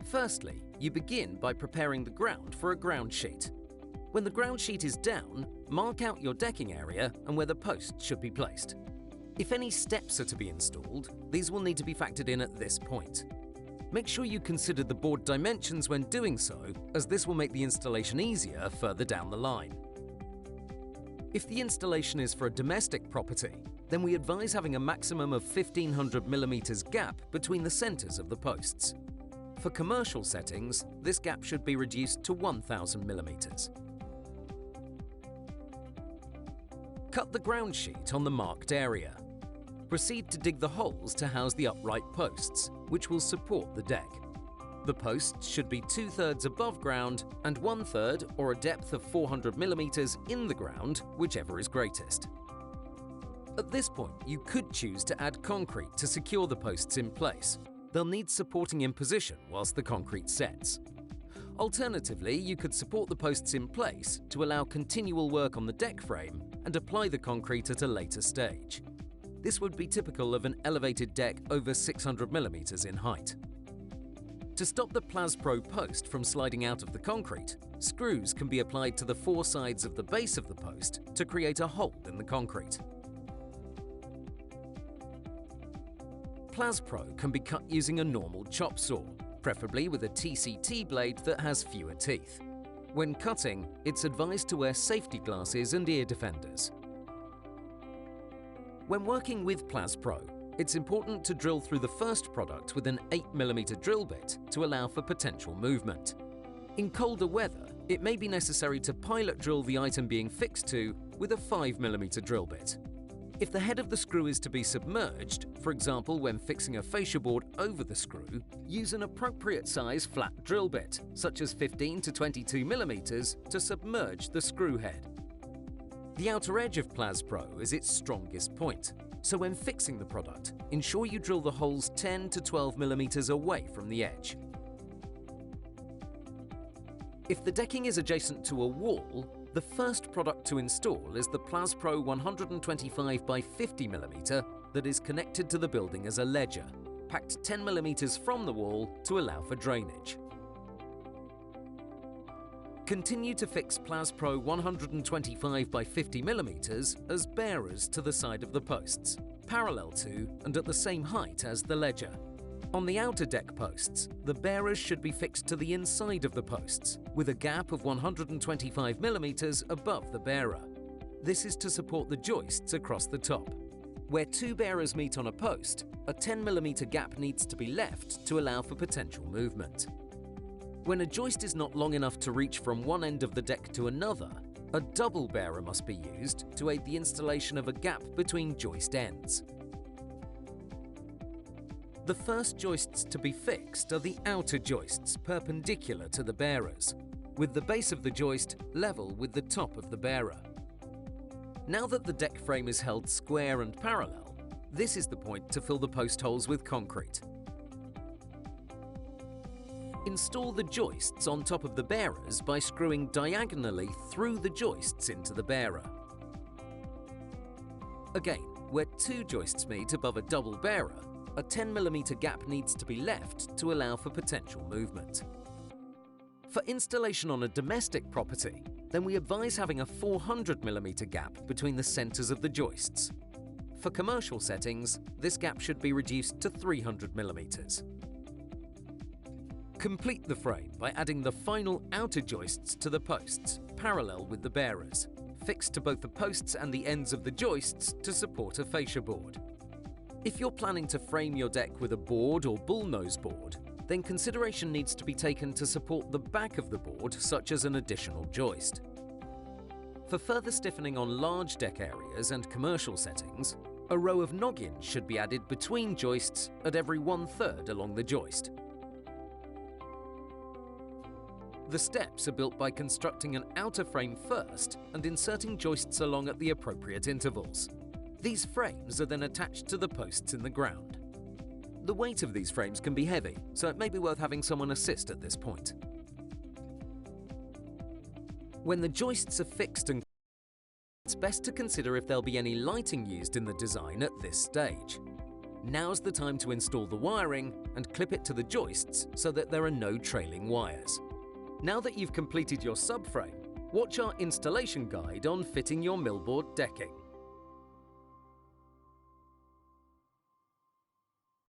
Firstly, you begin by preparing the ground for a ground sheet. When the ground sheet is down, mark out your decking area and where the posts should be placed. If any steps are to be installed, these will need to be factored in at this point. Make sure you consider the board dimensions when doing so, as this will make the installation easier further down the line. If the installation is for a domestic property, then we advise having a maximum of 1500mm gap between the centers of the posts. For commercial settings, this gap should be reduced to 1000mm. Cut the ground sheet on the marked area. Proceed to dig the holes to house the upright posts, which will support the deck. The posts should be 2/3 above ground and 1/3, or a depth of 400mm, in the ground, whichever is greatest. At this point, you could choose to add concrete to secure the posts in place. They'll need supporting in position whilst the concrete sets. Alternatively, you could support the posts in place to allow continual work on the deck frame and apply the concrete at a later stage. This would be typical of an elevated deck over 600mm in height. To stop the Plas Pro post from sliding out of the concrete, screws can be applied to the four sides of the base of the post to create a hole in the concrete. Plas Pro can be cut using a normal chop saw, preferably with a TCT blade that has fewer teeth. When cutting, it's advised to wear safety glasses and ear defenders. When working with Plas Pro, it's important to drill through the first product with an 8mm drill bit to allow for potential movement. In colder weather, it may be necessary to pilot drill the item being fixed to with a 5mm drill bit. If the head of the screw is to be submerged, for example when fixing a fascia board over the screw, use an appropriate size flat drill bit, such as 15 to 22mm, to submerge the screw head. The outer edge of Plas Pro is its strongest point, so when fixing the product, ensure you drill the holes 10 to 12mm away from the edge. If the decking is adjacent to a wall, the first product to install is the Plas Pro 125 by 50mm that is connected to the building as a ledger, packed 10mm from the wall to allow for drainage. Continue to fix Plas Pro 125 by 50mm as bearers to the side of the posts, parallel to and at the same height as the ledger. On the outer deck posts, the bearers should be fixed to the inside of the posts, with a gap of 125mm above the bearer. This is to support the joists across the top. Where two bearers meet on a post, a 10mm gap needs to be left to allow for potential movement. When a joist is not long enough to reach from one end of the deck to another, a double bearer must be used to aid the installation of a gap between joist ends. The first joists to be fixed are the outer joists perpendicular to the bearers, with the base of the joist level with the top of the bearer. Now that the deck frame is held square and parallel, this is the point to fill the post holes with concrete. Install the joists on top of the bearers by screwing diagonally through the joists into the bearer. Again, where two joists meet above a double bearer, a 10mm gap needs to be left to allow for potential movement. For installation on a domestic property, then we advise having a 400mm gap between the centers of the joists. For commercial settings, this gap should be reduced to 300mm. Complete the frame by adding the final outer joists to the posts, parallel with the bearers, fixed to both the posts and the ends of the joists to support a fascia board. If you're planning to frame your deck with a board or bullnose board, then consideration needs to be taken to support the back of the board, such as an additional joist. For further stiffening on large deck areas and commercial settings, a row of noggins should be added between joists at every 1/3 along the joist. The steps are built by constructing an outer frame first and inserting joists along at the appropriate intervals. These frames are then attached to the posts in the ground. The weight of these frames can be heavy, so it may be worth having someone assist at this point. When the joists are fixed and it's best to consider if there'll be any lighting used in the design at this stage. Now's the time to install the wiring and clip it to the joists so that there are no trailing wires. Now that you've completed your subframe, watch our installation guide on fitting your Millboard decking.